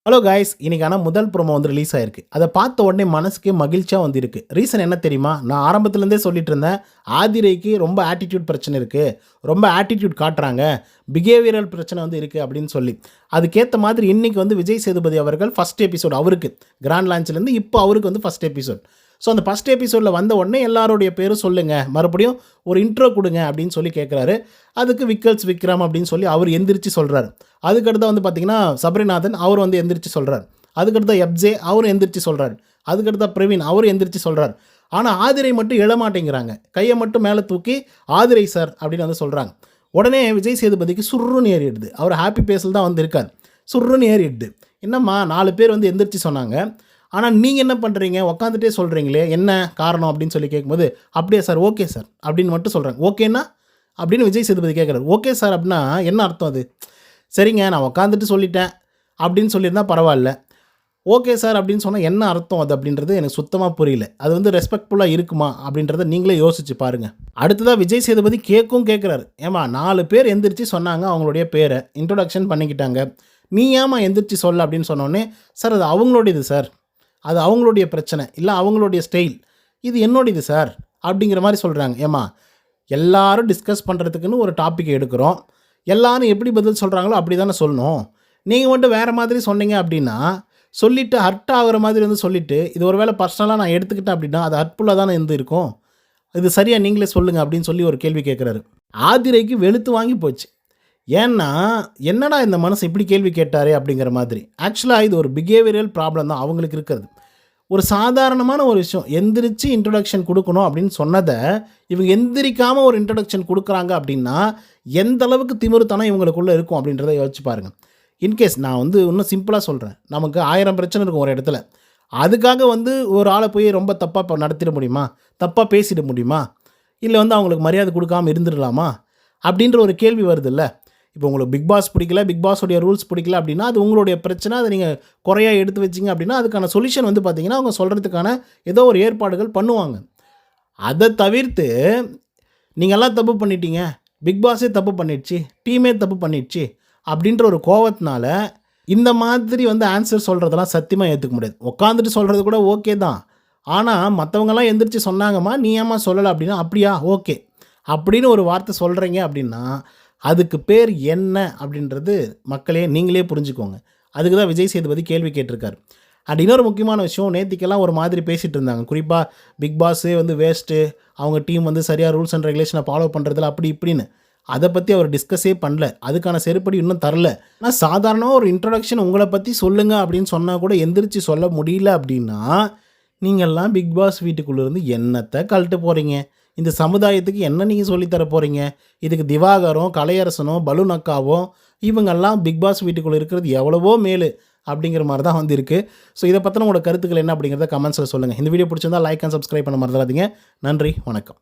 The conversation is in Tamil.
ஹலோ காய்ஸ், இன்னைக்கான முதல் ப்ரோமோ வந்து ரிலீஸ் ஆயிருக்கு. அதை பார்த்த உடனே மனசுக்கே மகிழ்ச்சியா வந்து இருக்கு. ரீசன் என்ன தெரியுமா? நான் ஆரம்பத்துலேருந்தே சொல்லிட்டு இருந்தேன். ஆதிரைக்கு ரொம்ப ஆட்டிட்யூட் பிரச்சனை இருக்கு. ரொம்ப ஆட்டிட்யூட் காட்டுறாங்க. பிஹேவியரல் பிரச்சனை வந்து இருக்கு அப்படின்னு சொல்லி. அதுக்கேற்ற மாதிரி இன்னைக்கு வந்து விஜய் சேதுபதி அவர்கள் ஃபர்ஸ்ட் எபிசோட் அவருக்கு கிராண்ட் லான்ச்லேருந்து இப்போ அவருக்கு வந்து ஃபர்ஸ்ட் எபிசோட். ஸோ அந்த ஃபஸ்ட் எபிசோடில் வந்த உடனே எல்லாருடைய பேரும் சொல்லுங்கள், மறுபடியும் ஒரு இன்ட்ரோ கொடுங்க அப்படின்னு சொல்லி கேட்குறாரு. அதுக்கு விக்கல்ஸ் விக்ரம் அப்படின்னு சொல்லி அவர் எந்திரிச்சு சொல்கிறார். அதுக்கடுத்து வந்து பார்த்திங்கன்னா சபரிநாதன் அவர் வந்து எந்திரிச்சு சொல்கிறார். அதுக்கடுத்த எப்ஜே அவரும் எந்திரிச்சு சொல்கிறார். அதுக்கடுத்த பிரவீன் அவரும் எந்திரிச்சு சொல்கிறார். ஆனால் ஆதிரை மட்டும் எழமாட்டேங்கிறாங்க. கையை மட்டும் மேலே தூக்கி ஆதிரை சார் அப்படின்னு வந்து சொல்கிறாங்க. உடனே விஜய் சேதுபதிக்கு சுருன்னு ஏறிடுது. அவர் ஹாப்பி பேஸில் தான் வந்து இருக்கார். சுருன்னு ஏறிடுது. என்னம்மா 4 பேர் வந்து எந்திரிச்சு சொன்னாங்க, ஆனால் நீங்கள் என்ன பண்ணுறீங்க, உக்காந்துட்டே சொல்கிறீங்களே, என்ன காரணம் அப்படின்னு சொல்லி கேட்கும்போது, அப்படியே சார், ஓகே சார் அப்படின்னு மட்டும் சொல்கிறாங்க. ஓகேன்னா அப்படின்னு விஜய் சேதுபதி கேட்குறாரு. ஓகே சார் அப்படின்னா என்ன அர்த்தம் அது? சரிங்க, நான் உக்காந்துட்டு சொல்லிட்டேன் அப்படின்னு சொல்லியிருந்தால் பரவாயில்ல. ஓகே சார் அப்படின்னு சொன்னால் என்ன அர்த்தம் அது அப்படின்றது எனக்கு சுத்தமாக புரியல. அது வந்து ரெஸ்பெக்ட்ஃபுல்லாக இருக்குமா அப்படின்றத நீங்களே யோசிச்சு பாருங்கள். அடுத்ததாக விஜய் சேதுபதி கேட்குறாரு. ஏமா 4 பேர் எந்திரிச்சு சொன்னாங்க, அவங்களுடைய பேரை இன்ட்ரொடக்ஷன் பண்ணிக்கிட்டாங்க, நீ ஏமா எந்திரிச்சு சொல்ல அப்படின்னு சொன்னோடனே, சார் அது அவங்களுடையது சார், அது அவங்களுடைய பிரச்சனை, இல்லை அவங்களுடைய ஸ்டைல், இது என்னோடது சார் அப்படிங்கிற மாதிரி சொல்கிறாங்க. ஏமா எல்லாரும் டிஸ்கஸ் பண்ணுறதுக்குன்னு ஒரு டாப்பிக் எடுக்கிறோம், எல்லாரும் எப்படி பதில் சொல்கிறாங்களோ அப்படி தானே சொல்லணும். நீங்கள் மட்டும் வேறு மாதிரி சொன்னீங்க அப்படின்னா, சொல்லிவிட்டு ஹர்ட் ஆகிற மாதிரி வந்து சொல்லிவிட்டு, இது ஒரு வேளை பர்சனலாக நான் எடுத்துக்கிட்டேன் அப்படின்னா அது ஹர்ட்ஃபுல்லாக தானே இருந்து இருக்கும். இது சரியாக நீங்களே சொல்லுங்கள் அப்படின்னு சொல்லி ஒரு கேள்வி கேட்குறாரு. ஆதிரைக்கு வெளுத்து வாங்கி போச்சு. ஏன்னா என்னடா இந்த மனசு இப்படி கேள்வி கேட்டாரே அப்படிங்கிற மாதிரி. ஆக்சுவலாக இது ஒரு பிஹேவியரல் ப்ராப்ளம் தான் அவங்களுக்கு இருக்கிறது. ஒரு சாதாரணமான ஒரு விஷயம், எந்திரிச்சு இன்ட்ரொடக்ஷன் கொடுக்கணும் அப்படின்னு சொன்னதை இவங்க எந்திரிக்காமல் ஒரு இன்ட்ரொடக்ஷன் கொடுக்குறாங்க அப்படின்னா எந்த அளவுக்கு திமிருத்தனம் இவங்களுக்குள்ளே இருக்கும் அப்படின்றத யோசிச்சு பாருங்கள். இன்கேஸ் நான் வந்து இன்னும் சிம்பிளாக சொல்கிறேன், நமக்கு 1000 பிரச்சனை இருக்கும் ஒரு இடத்துல. அதுக்காக வந்து ஒரு ஆளை போய் ரொம்ப தப்பாக நடத்திட முடியுமா? தப்பாக பேசிட முடியுமா? இல்லை வந்து அவங்களுக்கு மரியாதை கொடுக்காமல் இருந்துடலாமா? அப்படின்ற ஒரு கேள்வி வருது இல்லை. இப்போ உங்களுக்கு பிக் பாஸ் பிடிக்கல, பிக் பாஸோடைய ரூல்ஸ் பிடிக்கல அப்படின்னா அது உங்களுடைய பிரச்சனை. அதை நீங்கள் குறையாக எடுத்து வச்சிங்க அப்படின்னா அதுக்கான சொல்யூஷன் வந்து பார்த்திங்கன்னா அவங்க சொல்கிறதுக்கான ஏதோ ஒரு ஏற்பாடுகள் பண்ணுவாங்க. அதை தவிர்த்து நீங்கள்லாம் தப்பு பண்ணிட்டீங்க, பிக் பாஸே தப்பு பண்ணிடுச்சு, டீமே தப்பு பண்ணிடுச்சு அப்படின்ற ஒரு கோவத்தினால இந்த மாதிரி வந்து ஆன்சர் சொல்கிறதெல்லாம் சத்தியமாக ஏற்றுக்க முடியாது. உட்காந்துட்டு சொல்கிறது கூட ஓகே தான். ஆனால் மற்றவங்கெல்லாம் எந்திரிச்சு சொன்னாங்கம்மா, நீ ஏம்மா சொல்லலை அப்படின்னா, அப்படியா ஓகே அப்படின்னு ஒரு வார்த்தை சொல்கிறீங்க அப்படின்னா அதுக்கு பேர் என்ன அப்படின்றது மக்களே நீங்களே புரிஞ்சுக்கோங்க. அதுக்கு தான் விஜய் சேதுபதி கேள்வி கேட்டிருக்காரு. அண்ட் இன்னொரு முக்கியமான விஷயம், நேத்திக்கெல்லாம் ஒரு மாதிரி பேசிகிட்டு இருந்தாங்க. குறிப்பாக பிக் பாஸே வந்து வேஸ்ட்டு, அவங்க டீம் வந்து சரியாக ரூல்ஸ் அண்ட் ரெகுலேஷனை ஃபாலோ பண்ணுறதில்ல அப்படி இப்படின்னு. அதை பற்றி அவர் டிஸ்கஸே பண்ணல. அதுக்கான செருப்படி இன்னும் தரல. ஆனால் சாதாரணமாக ஒரு இன்ட்ரடக்ஷன் உங்களை பற்றி சொல்லுங்கள் அப்படின்னு சொன்னால் கூட எந்திரிச்சு சொல்ல முடியல அப்படின்னா நீங்கள்லாம் பிக் பாஸ் வீட்டுக்குள்ளேருந்து என்னத்தை கழட்ட போகிறீங்க? இந்த சமுதாயத்துக்கு என்ன நீங்கள் சொல்லித்தர போகிறீங்க? இதுக்கு திவாகரும், கலையரசனும், பலூன் அக்காவும் இவங்கெல்லாம் பிக் பாஸ் வீட்டுக்குள்ளே இருக்கிறது எவ்வளவோ மேலு அப்படிங்கிற மாதிரி தான் வந்து இருக்குது. ஸோ இதை பற்றின உங்களோட கருத்துக்கள் என்ன அப்படிங்கிறத கமெண்ட்ஸில் சொல்லுங்கள். இந்த வீடியோ பிடிச்சிருந்தால் லைக் அண்ட் சப்ஸ்கிரைப் பண்ண மறந்துடாதீங்க. நன்றி, வணக்கம்.